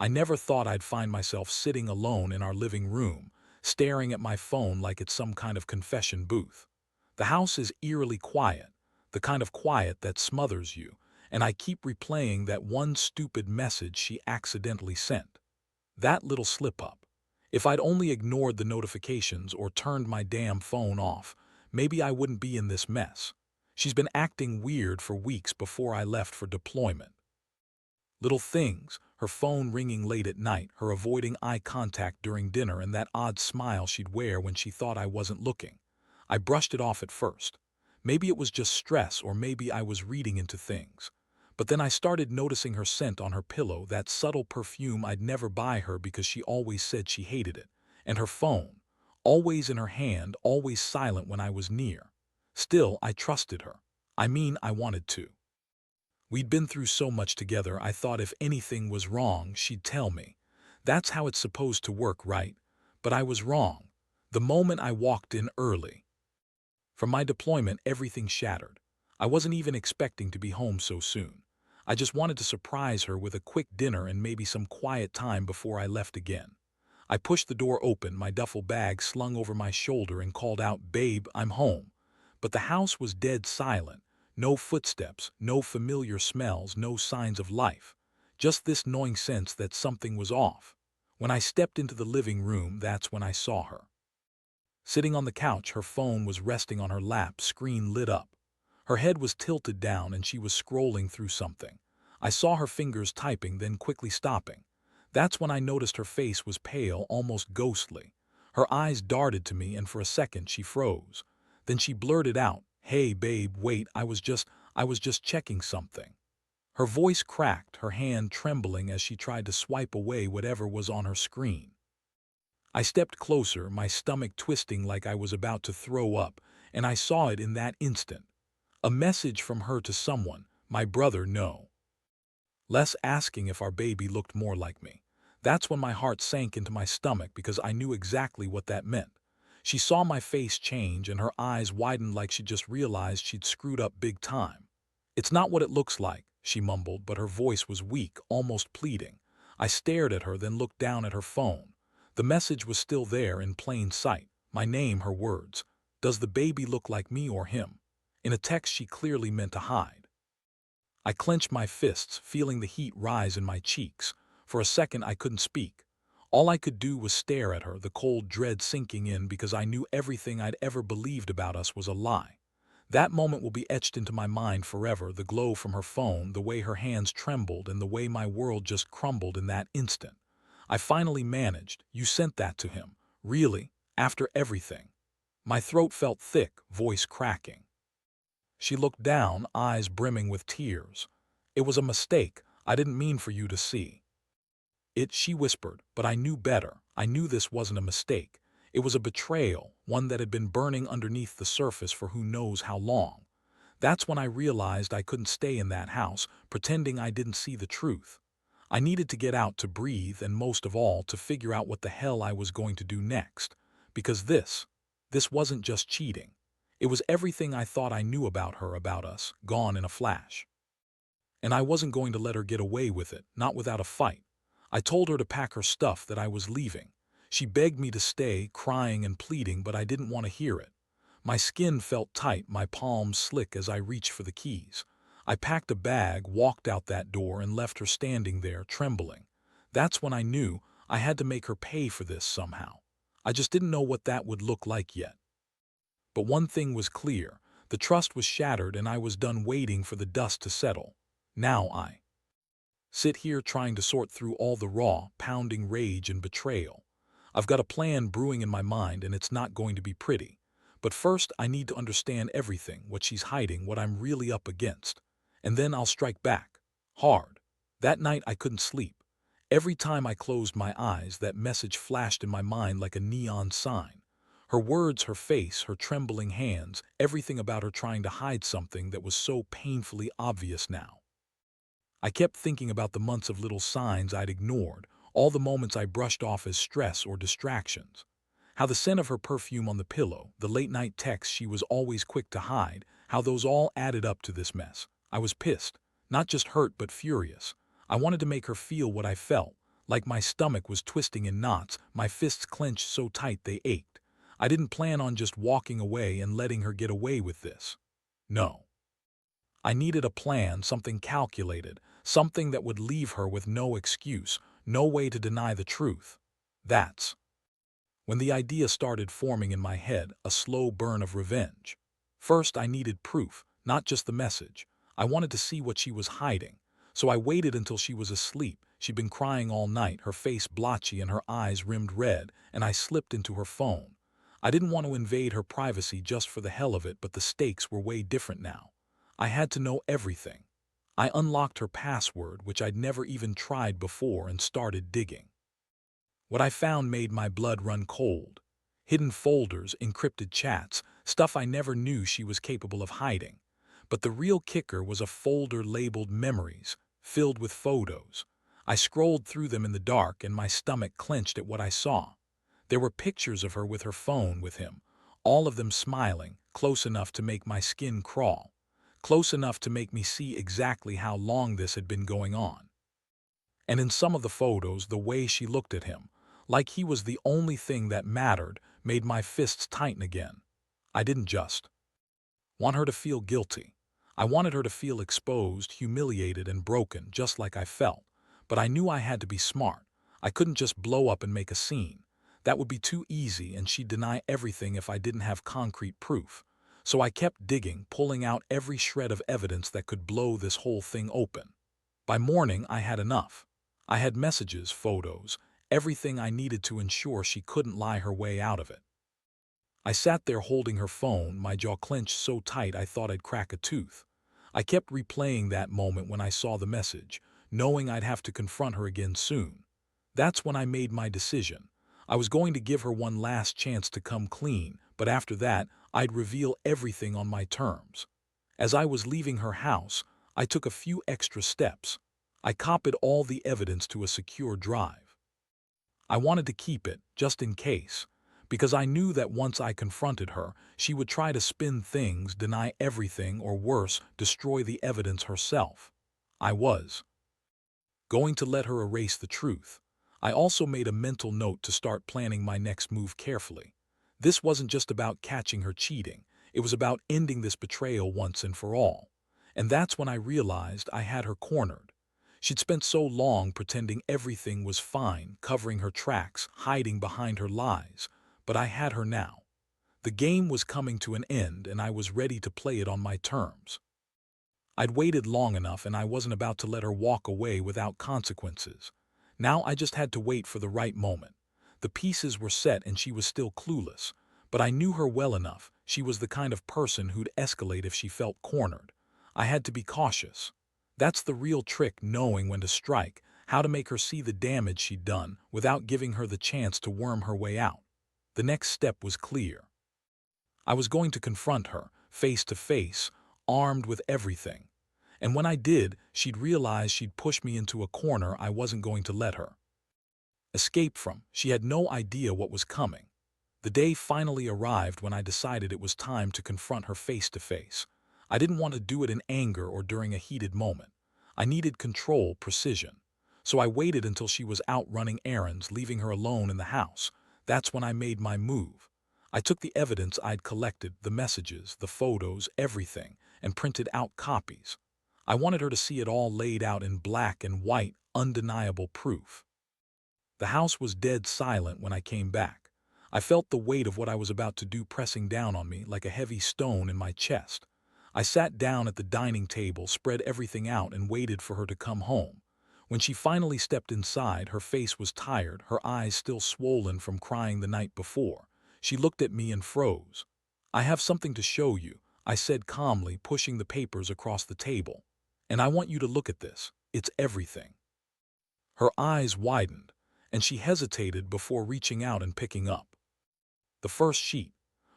I never thought I'd find myself sitting alone in our living room, staring at my phone like it's some kind of confession booth. The house is eerily quiet, the kind of quiet that smothers you, and I keep replaying that one stupid message she accidentally sent. That little slip-up. If I'd only ignored the notifications or turned my damn phone off, maybe I wouldn't be in this mess. She's been acting weird for weeks before I left for deployment. Little things, her phone ringing late at night, her avoiding eye contact during dinner, and that odd smile she'd wear when she thought I wasn't looking. I brushed it off at first. Maybe it was just stress, or maybe I was reading into things. But then I started noticing her scent on her pillow, that subtle perfume I'd never buy her because she always said she hated it. And her phone, always in her hand, always silent when I was near. Still, I trusted her. I mean, I wanted to. We'd been through so much together, I thought if anything was wrong, she'd tell me. That's how it's supposed to work, right? But I was wrong. The moment I walked in early. From my deployment, everything shattered. I wasn't even expecting to be home so soon. I just wanted to surprise her with a quick dinner and maybe some quiet time before I left again. I pushed the door open, my duffel bag slung over my shoulder, and called out, "Babe, I'm home." But the house was dead silent. No footsteps, no familiar smells, no signs of life. Just this gnawing sense that something was off. When I stepped into the living room, that's when I saw her. Sitting on the couch, her phone was resting on her lap, screen lit up. Her head was tilted down and she was scrolling through something. I saw her fingers typing, then quickly stopping. That's when I noticed her face was pale, almost ghostly. Her eyes darted to me, and for a second she froze. Then she blurted out, "Hey babe, wait, I was just checking something." Her voice cracked, her hand trembling as she tried to swipe away whatever was on her screen. I stepped closer, my stomach twisting like I was about to throw up, and I saw it in that instant. A message from her to someone, my brother, no. Less asking if our baby looked more like me. That's when my heart sank into my stomach because I knew exactly what that meant. She saw my face change and her eyes widened like she just realized she'd screwed up big time. "It's not what it looks like," she mumbled, but her voice was weak, almost pleading. I stared at her, then looked down at her phone. The message was still there in plain sight. My name, her words. "Does the baby look like me or him?" In a text she clearly meant to hide. I clenched my fists, feeling the heat rise in my cheeks. For a second I couldn't speak. All I could do was stare at her, the cold dread sinking in because I knew everything I'd ever believed about us was a lie. That moment will be etched into my mind forever, the glow from her phone, the way her hands trembled, and the way my world just crumbled in that instant. I finally managed. "You sent that to him? Really? After everything?" My throat felt thick, voice cracking. She looked down, eyes brimming with tears. "It was a mistake. I didn't mean for you to see it," she whispered, but I knew better. I knew this wasn't a mistake. It was a betrayal, one that had been burning underneath the surface for who knows how long. That's when I realized I couldn't stay in that house, pretending I didn't see the truth. I needed to get out, to breathe, and most of all, to figure out what the hell I was going to do next. Because this wasn't just cheating. It was everything I thought I knew about her, about us, gone in a flash. And I wasn't going to let her get away with it, not without a fight. I told her to pack her stuff, that I was leaving. She begged me to stay, crying and pleading, but I didn't want to hear it. My skin felt tight, my palms slick as I reached for the keys. I packed a bag, walked out that door, and left her standing there, trembling. That's when I knew I had to make her pay for this somehow. I just didn't know what that would look like yet. But one thing was clear. The trust was shattered and I was done waiting for the dust to settle. Now I sit here trying to sort through all the raw, pounding rage and betrayal. I've got a plan brewing in my mind, and it's not going to be pretty. But first I need to understand everything, what she's hiding, what I'm really up against. And then I'll strike back. Hard. That night I couldn't sleep. Every time I closed my eyes, that message flashed in my mind like a neon sign. Her words, her face, her trembling hands, everything about her trying to hide something that was so painfully obvious now. I kept thinking about the months of little signs I'd ignored, all the moments I brushed off as stress or distractions. How the scent of her perfume on the pillow, the late-night texts she was always quick to hide, how those all added up to this mess. I was pissed, not just hurt but furious. I wanted to make her feel what I felt, Like my stomach was twisting in knots, my fists clenched so tight they ached. I didn't plan on just walking away and letting her get away with this. No. I needed a plan, something calculated, something that would leave her with no excuse, no way to deny the truth. That's when the idea started forming in my head, a slow burn of revenge. First, I needed proof, not just the message. I wanted to see what she was hiding. So I waited until she was asleep. She'd been crying all night, her face blotchy and her eyes rimmed red, and I slipped into her phone. I didn't want to invade her privacy just for the hell of it, but the stakes were way different now. I had to know everything. I unlocked her password, which I'd never even tried before, and started digging. What I found made my blood run cold. Hidden folders, encrypted chats, stuff I never knew she was capable of hiding. But the real kicker was a folder labeled Memories, filled with photos. I scrolled through them in the dark and my stomach clenched at what I saw. There were pictures of her with her phone with him, all of them smiling, close enough to make my skin crawl, close enough to make me see exactly how long this had been going on. And in some of the photos, the way she looked at him, like he was the only thing that mattered, made my fists tighten again. I didn't just want her to feel guilty. I wanted her to feel exposed, humiliated, and broken, just like I felt. But I knew I had to be smart. I couldn't just blow up and make a scene. That would be too easy, and she'd deny everything if I didn't have concrete proof. So I kept digging, pulling out every shred of evidence that could blow this whole thing open. By morning, I had enough. I had messages, photos, everything I needed to ensure she couldn't lie her way out of it. I sat there holding her phone, my jaw clenched so tight I thought I'd crack a tooth. I kept replaying that moment when I saw the message, knowing I'd have to confront her again soon. That's when I made my decision. I was going to give her one last chance to come clean, but after that, I'd reveal everything on my terms. As I was leaving her house, I took a few extra steps. I copied all the evidence to a secure drive. I wanted to keep it, just in case, because I knew that once I confronted her, she would try to spin things, deny everything, or worse, destroy the evidence herself. I was going to let her erase the truth. I also made a mental note to start planning my next move carefully. This wasn't just about catching her cheating, it was about ending this betrayal once and for all. And that's when I realized I had her cornered. She'd spent so long pretending everything was fine, covering her tracks, hiding behind her lies. But I had her now. The game was coming to an end, and I was ready to play it on my terms. I'd waited long enough, and I wasn't about to let her walk away without consequences. Now I just had to wait for the right moment. The pieces were set and she was still clueless. But I knew her well enough. She was the kind of person who'd escalate if she felt cornered. I had to be cautious. That's the real trick, knowing when to strike, how to make her see the damage she'd done without giving her the chance to worm her way out. The next step was clear. I was going to confront her, face to face, armed with everything. And when I did, she'd realize she'd pushed me into a corner I wasn't going to let her escape from. She had no idea what was coming. The day finally arrived when I decided it was time to confront her face to face. I didn't want to do it in anger or during a heated moment. I needed control, precision. So I waited until she was out running errands, leaving her alone in the house. That's when I made my move. I took the evidence I'd collected, the messages, the photos, everything, and printed out copies. I wanted her to see it all laid out in black and white, undeniable proof. The house was dead silent when I came back. I felt the weight of what I was about to do pressing down on me like a heavy stone in my chest. I sat down at the dining table, spread everything out, and waited for her to come home. When she finally stepped inside, her face was tired, her eyes still swollen from crying the night before. She looked at me and froze. "I have something to show you," I said calmly, pushing the papers across the table. "And I want you to look at this. It's everything." Her eyes widened, and she hesitated before reaching out and picking up the first sheet.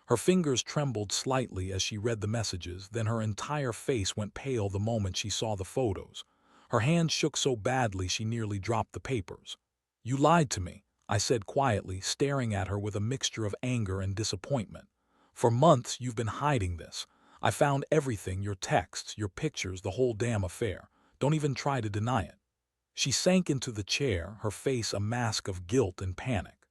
Her fingers trembled slightly as she read the messages, then her entire face went pale the moment she saw the photos. Her hand shook so badly she nearly dropped the papers. "You lied to me," I said quietly, staring at her with a mixture of anger and disappointment. "For months you've been hiding this. I found everything, your texts, your pictures, the whole damn affair. Don't even try to deny it." She sank into the chair, her face a mask of guilt and panic.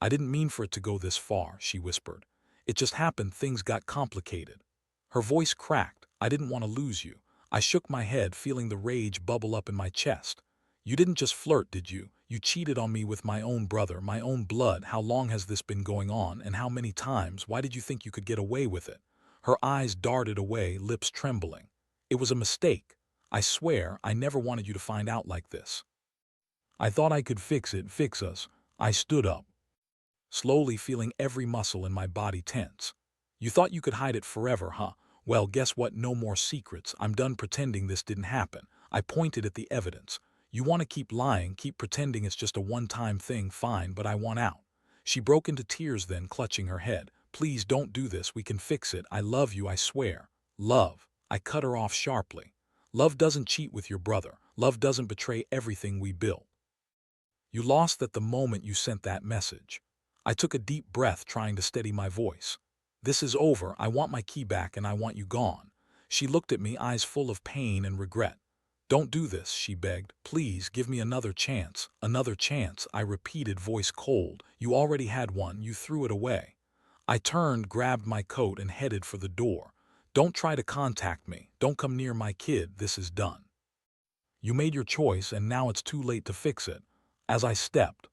"I didn't mean for it to go this far," she whispered. "It just happened, things got complicated." Her voice cracked. "I didn't want to lose you." I shook my head, feeling the rage bubble up in my chest. "You didn't just flirt, did you? You cheated on me with my own brother, my own blood. How long has this been going on, and how many times? Why did you think you could get away with it?" Her eyes darted away, lips trembling. "It was a mistake. I swear, I never wanted you to find out like this. I thought I could fix it, fix us." I stood up, slowly feeling every muscle in my body tense. "You thought you could hide it forever, huh? Well, guess what? No more secrets. I'm done pretending this didn't happen." I pointed at the evidence. "You want to keep lying, keep pretending it's just a one-time thing, fine, but I want out." She broke into tears then, clutching her head. "Please don't do this. We can fix it. I love you, I swear." "Love." I cut her off sharply. "Love doesn't cheat with your brother. Love doesn't betray everything we built. You lost that the moment you sent that message." I took a deep breath, trying to steady my voice. "This is over. I want my key back and I want you gone." She looked at me, eyes full of pain and regret. "Don't do this," she begged. "Please, give me another chance." "Another chance," I repeated, voice cold. "You already had one. You threw it away." I turned, grabbed my coat, and headed for the door. "Don't try to contact me. Don't come near my kid. This is done. You made your choice, and now it's too late to fix it." As I stepped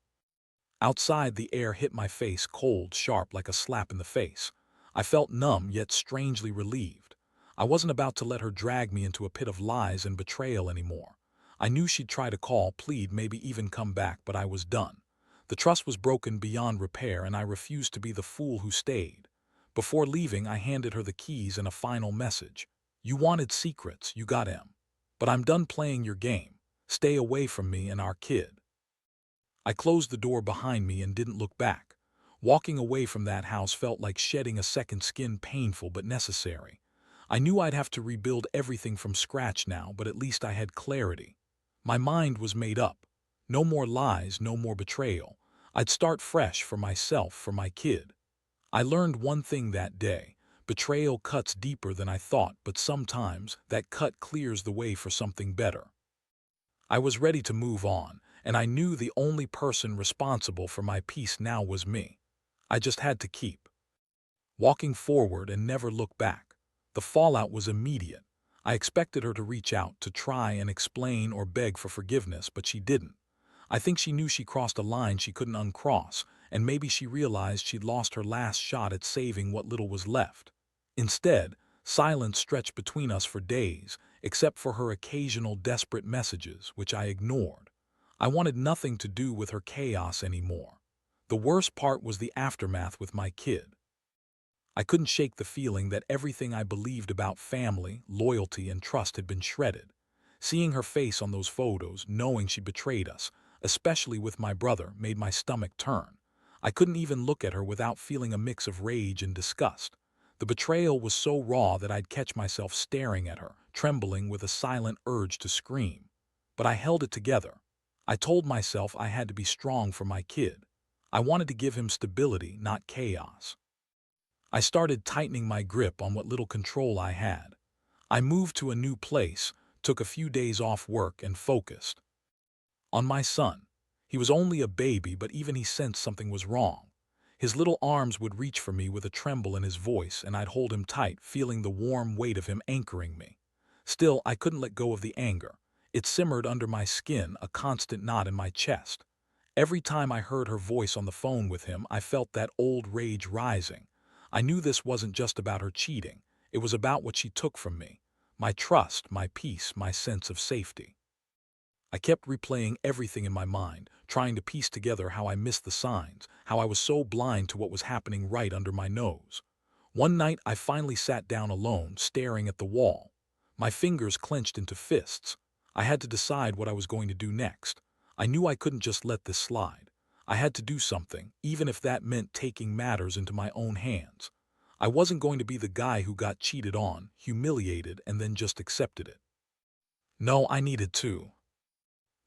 outside, the air hit my face, cold, sharp, like a slap in the face. I felt numb, yet strangely relieved. I wasn't about to let her drag me into a pit of lies and betrayal anymore. I knew she'd try to call, plead, maybe even come back, but I was done. The trust was broken beyond repair, and I refused to be the fool who stayed. Before leaving, I handed her the keys and a final message. "You wanted secrets, you got 'em. But I'm done playing your game. Stay away from me and our kid." I closed the door behind me and didn't look back. Walking away from that house felt like shedding a second skin, painful but necessary. I knew I'd have to rebuild everything from scratch now, but at least I had clarity. My mind was made up. No more lies, no more betrayal. I'd start fresh, for myself, for my kid. I learned one thing that day. Betrayal cuts deeper than I thought, but sometimes that cut clears the way for something better. I was ready to move on, and I knew the only person responsible for my peace now was me. I just had to keep walking forward and never look back. The fallout was immediate. I expected her to reach out, to try and explain or beg for forgiveness, but she didn't. I think she knew she crossed a line she couldn't uncross, and maybe she realized she'd lost her last shot at saving what little was left. Instead, silence stretched between us for days, except for her occasional desperate messages, which I ignored. I wanted nothing to do with her chaos anymore. The worst part was the aftermath with my kid. I couldn't shake the feeling that everything I believed about family, loyalty, and trust had been shredded. Seeing her face on those photos, knowing she betrayed us, especially with my brother, made my stomach turn. I couldn't even look at her without feeling a mix of rage and disgust. The betrayal was so raw that I'd catch myself staring at her, trembling with a silent urge to scream. But I held it together. I told myself I had to be strong for my kid. I wanted to give him stability, not chaos. I started tightening my grip on what little control I had. I moved to a new place, took a few days off work, and focused on my son. He was only a baby, but even he sensed something was wrong. His little arms would reach for me with a tremble in his voice, and I'd hold him tight, feeling the warm weight of him anchoring me. Still, I couldn't let go of the anger. It simmered under my skin, a constant knot in my chest. Every time I heard her voice on the phone with him, I felt that old rage rising. I knew this wasn't just about her cheating. It was about what she took from me. My trust, my peace, my sense of safety. I kept replaying everything in my mind, trying to piece together how I missed the signs, how I was so blind to what was happening right under my nose. One night, I finally sat down alone, staring at the wall. My fingers clenched into fists. I had to decide what I was going to do next. I knew I couldn't just let this slide. I had to do something, even if that meant taking matters into my own hands. I wasn't going to be the guy who got cheated on, humiliated, and then just accepted it. No, I needed to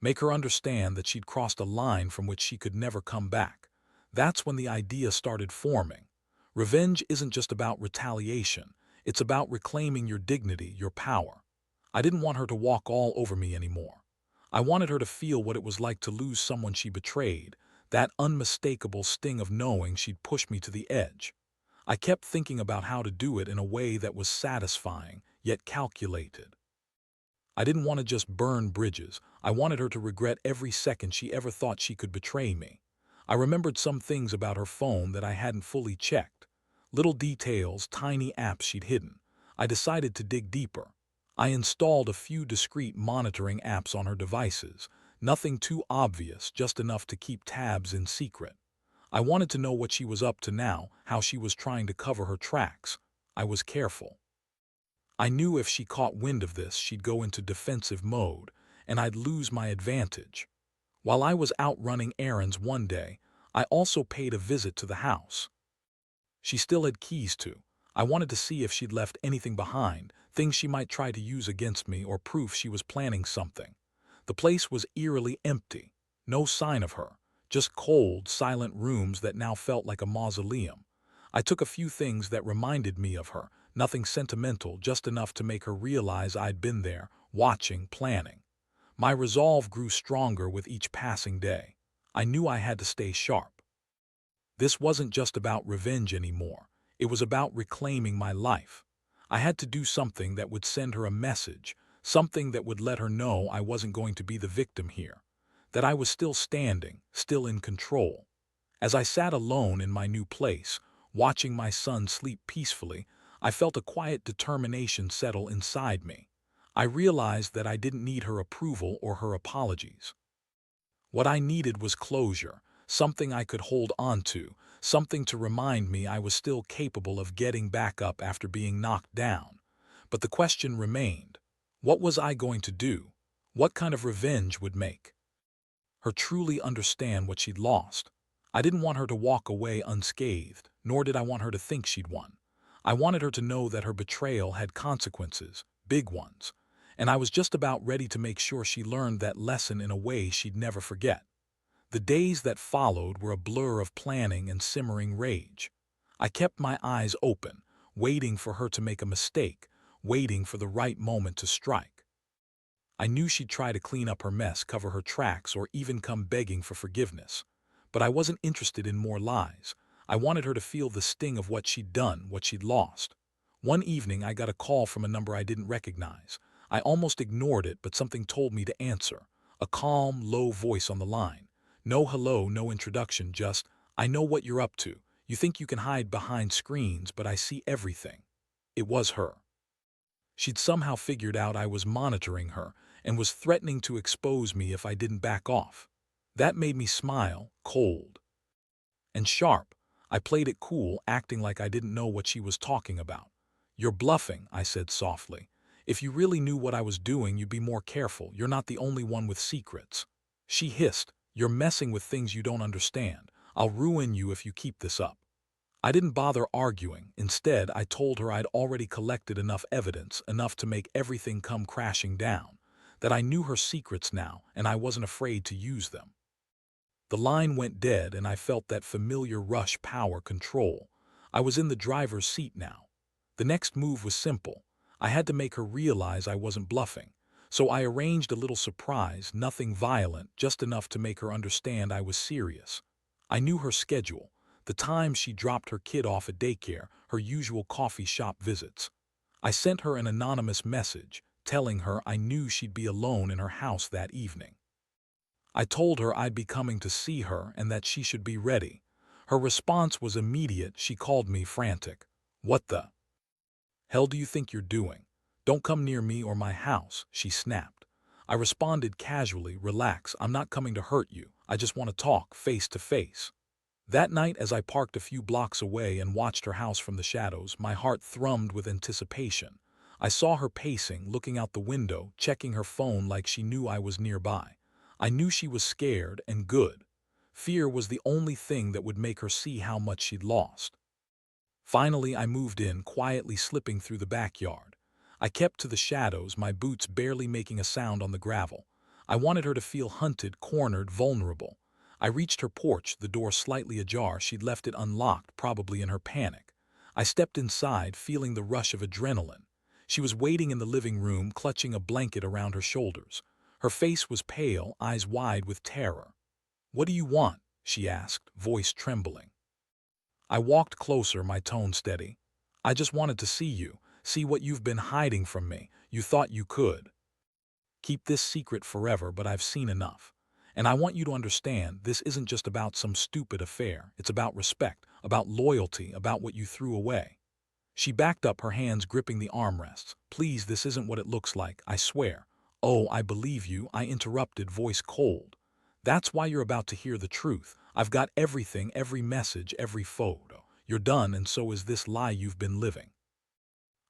make her understand that she'd crossed a line from which she could never come back. That's when the idea started forming. Revenge isn't just about retaliation. It's about reclaiming your dignity, your power. I didn't want her to walk all over me anymore. I wanted her to feel what it was like to lose someone she betrayed, that unmistakable sting of knowing she'd pushed me to the edge. I kept thinking about how to do it in a way that was satisfying, yet calculated. I didn't want to just burn bridges. I wanted her to regret every second she ever thought she could betray me. I remembered some things about her phone that I hadn't fully checked. Little details, tiny apps she'd hidden. I decided to dig deeper. I installed a few discreet monitoring apps on her devices. Nothing too obvious, just enough to keep tabs in secret. I wanted to know what she was up to now, how she was trying to cover her tracks. I was careful. I knew if she caught wind of this, she'd go into defensive mode, and I'd lose my advantage. While I was out running errands one day, I also paid a visit to the house. She still had keys to. I wanted to see if she'd left anything behind, things she might try to use against me or proof she was planning something. The place was eerily empty. No sign of her. Just cold, silent rooms that now felt like a mausoleum. I took a few things that reminded me of her, nothing sentimental, just enough to make her realize I'd been there, watching, planning. My resolve grew stronger with each passing day. I knew I had to stay sharp. This wasn't just about revenge anymore. It was about reclaiming my life. I had to do something that would send her a message, something that would let her know I wasn't going to be the victim here, that I was still standing, still in control. As I sat alone in my new place, watching my son sleep peacefully, I felt a quiet determination settle inside me. I realized that I didn't need her approval or her apologies. What I needed was closure, something I could hold on to, something to remind me I was still capable of getting back up after being knocked down. But the question remained, what was I going to do? What kind of revenge would make her truly understand what she'd lost? I didn't want her to walk away unscathed, nor did I want her to think she'd won. I wanted her to know that her betrayal had consequences, big ones, and I was just about ready to make sure she learned that lesson in a way she'd never forget. The days that followed were a blur of planning and simmering rage. I kept my eyes open, waiting for her to make a mistake, waiting for the right moment to strike. I knew she'd try to clean up her mess, cover her tracks, or even come begging for forgiveness. But I wasn't interested in more lies. I wanted her to feel the sting of what she'd done, what she'd lost. One evening, I got a call from a number I didn't recognize. I almost ignored it, but something told me to answer. A calm, low voice on the line. No hello, no introduction, just, "I know what you're up to. You think you can hide behind screens, but I see everything." It was her. She'd somehow figured out I was monitoring her and was threatening to expose me if I didn't back off. That made me smile, cold and sharp. I played it cool, acting like I didn't know what she was talking about. "You're bluffing," I said softly. "If you really knew what I was doing, you'd be more careful. You're not the only one with secrets." She hissed, "You're messing with things you don't understand. I'll ruin you if you keep this up." I didn't bother arguing. Instead, I told her I'd already collected enough evidence, enough to make everything come crashing down, that I knew her secrets now, and I wasn't afraid to use them. The line went dead, and I felt that familiar rush, power, control. I was in the driver's seat now. The next move was simple. I had to make her realize I wasn't bluffing. So I arranged a little surprise, nothing violent, just enough to make her understand I was serious. I knew her schedule, the times she dropped her kid off at daycare, her usual coffee shop visits. I sent her an anonymous message, telling her I knew she'd be alone in her house that evening. I told her I'd be coming to see her and that she should be ready. Her response was immediate. She called me frantic. "What the hell do you think you're doing? Don't come near me or my house," she snapped. I responded casually, "Relax, I'm not coming to hurt you. I just want to talk face to face." That night, as I parked a few blocks away and watched her house from the shadows, my heart thrummed with anticipation. I saw her pacing, looking out the window, checking her phone like she knew I was nearby. I knew she was scared, and good. Fear was the only thing that would make her see how much she'd lost. Finally, I moved in, quietly slipping through the backyard. I kept to the shadows, my boots barely making a sound on the gravel. I wanted her to feel hunted, cornered, vulnerable. I reached her porch, the door slightly ajar. She'd left it unlocked, probably in her panic. I stepped inside, feeling the rush of adrenaline. She was waiting in the living room, clutching a blanket around her shoulders. Her face was pale, eyes wide with terror. "What do you want?" she asked, voice trembling. I walked closer, my tone steady. "I just wanted to see you, see what you've been hiding from me. You thought you could keep this secret forever, but I've seen enough. And I want you to understand, this isn't just about some stupid affair. It's about respect, about loyalty, about what you threw away." She backed up, her hands gripping the armrests. "Please, this isn't what it looks like, I swear." "Oh, I believe you," I interrupted, voice cold. "That's why you're about to hear the truth. I've got everything, every message, every photo. You're done, and so is this lie you've been living."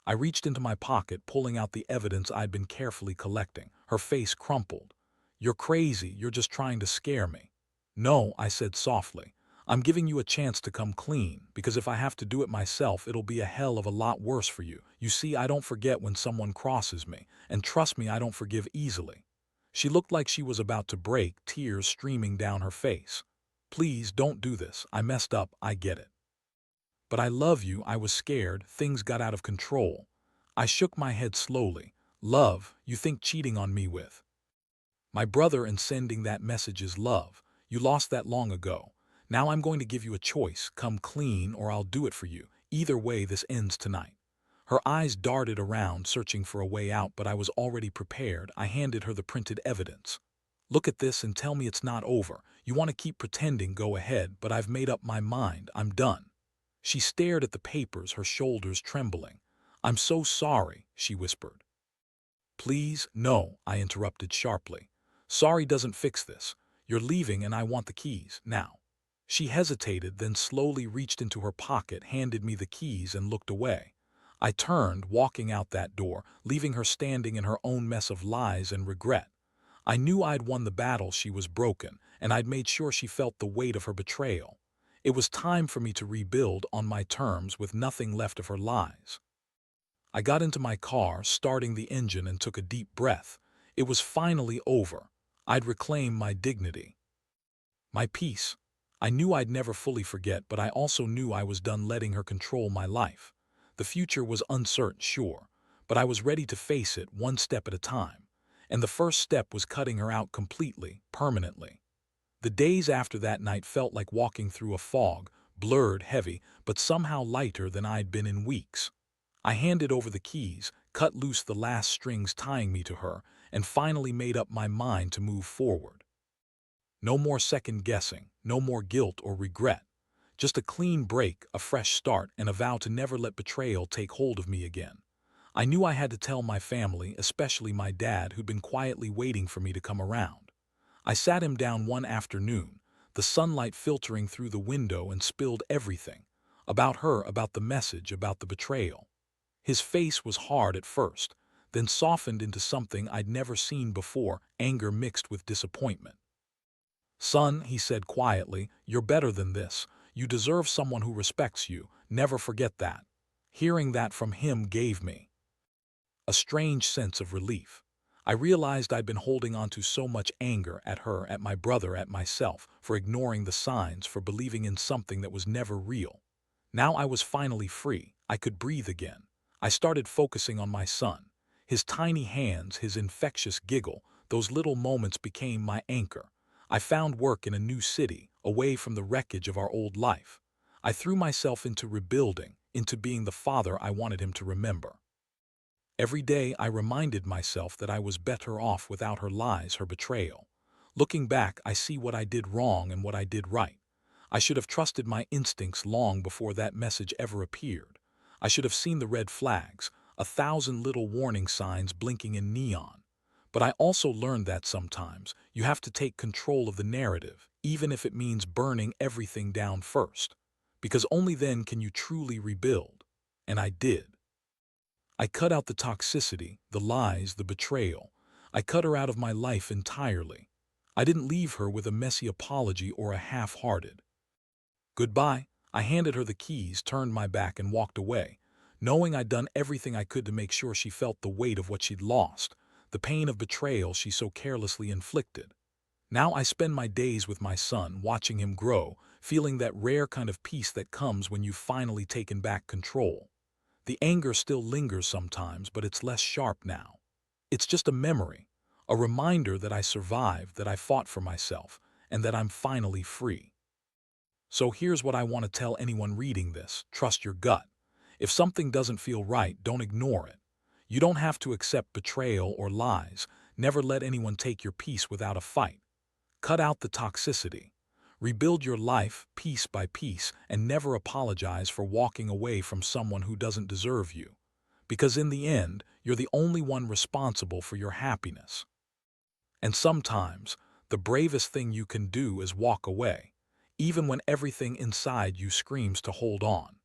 I reached into my pocket, pulling out the evidence I'd been carefully collecting. Her face crumpled. "You're crazy. You're just trying to scare me." "No," I said softly. "I'm giving you a chance to come clean, because if I have to do it myself, it'll be a hell of a lot worse for you. You see, I don't forget when someone crosses me, and trust me, I don't forgive easily." She looked like she was about to break, tears streaming down her face. "Please, don't do this. I messed up, I get it. But I love you." I was scared, things got out of control. I shook my head slowly. "Love, you think cheating on me with my brother and sending that message is love? You lost that long ago. Now I'm going to give you a choice. Come clean or I'll do it for you. Either way, this ends tonight." Her eyes darted around, searching for a way out, but I was already prepared. I handed her the printed evidence. "Look at this and tell me it's not over. You want to keep pretending, go ahead, but I've made up my mind. I'm done." She stared at the papers, her shoulders trembling. "I'm so sorry," she whispered. "Please, no," I interrupted sharply. "Sorry doesn't fix this. You're leaving and I want the keys, now." She hesitated, then slowly reached into her pocket, handed me the keys, and looked away. I turned, walking out that door, leaving her standing in her own mess of lies and regret. I knew I'd won the battle, she was broken, and I'd made sure she felt the weight of her betrayal. It was time for me to rebuild on my terms with nothing left of her lies. I got into my car, starting the engine, and took a deep breath. It was finally over. I'd reclaimed my dignity, my peace. I knew I'd never fully forget, but I also knew I was done letting her control my life. The future was uncertain, sure, but I was ready to face it, one step at a time. And the first step was cutting her out completely, permanently. The days after that night felt like walking through a fog, blurred, heavy, but somehow lighter than I'd been in weeks. I handed over the keys, cut loose the last strings tying me to her, and finally made up my mind to move forward. No more second guessing, no more guilt or regret. Just a clean break, a fresh start, and a vow to never let betrayal take hold of me again. I knew I had to tell my family, especially my dad, who'd been quietly waiting for me to come around. I sat him down one afternoon, the sunlight filtering through the window, and spilled everything. About her, about the message, about the betrayal. His face was hard at first, then softened into something I'd never seen before, anger mixed with disappointment. "Son," he said quietly, "you're better than this. You deserve someone who respects you. Never forget that." Hearing that from him gave me a strange sense of relief. I realized I'd been holding on to so much anger at her, at my brother, at myself, for ignoring the signs, for believing in something that was never real. Now I was finally free. I could breathe again. I started focusing on my son. His tiny hands, his infectious giggle, those little moments became my anchor. I found work in a new city, away from the wreckage of our old life. I threw myself into rebuilding, into being the father I wanted him to remember. Every day I reminded myself that I was better off without her lies, her betrayal. Looking back, I see what I did wrong and what I did right. I should have trusted my instincts long before that message ever appeared. I should have seen the red flags, 1,000 little warning signs blinking in neon. But I also learned that sometimes you have to take control of the narrative, even if it means burning everything down first. Because only then can you truly rebuild. And I did. I cut out the toxicity, the lies, the betrayal. I cut her out of my life entirely. I didn't leave her with a messy apology or a half-hearted goodbye. I handed her the keys, turned my back, and walked away, knowing I'd done everything I could to make sure she felt the weight of what she'd lost, the pain of betrayal she so carelessly inflicted. Now I spend my days with my son, watching him grow, feeling that rare kind of peace that comes when you've finally taken back control. The anger still lingers sometimes, but it's less sharp now. It's just a memory, A reminder that I survived, that I fought for myself, and that I'm finally free. So here's what I want to tell anyone reading this. Trust your gut. If something doesn't feel right, don't ignore it. You don't have to accept betrayal or lies. Never let anyone take your peace without a fight. Cut out the toxicity. Rebuild your life piece by piece and never apologize for walking away from someone who doesn't deserve you. Because in the end, you're the only one responsible for your happiness. And sometimes, the bravest thing you can do is walk away, even when everything inside you screams to hold on.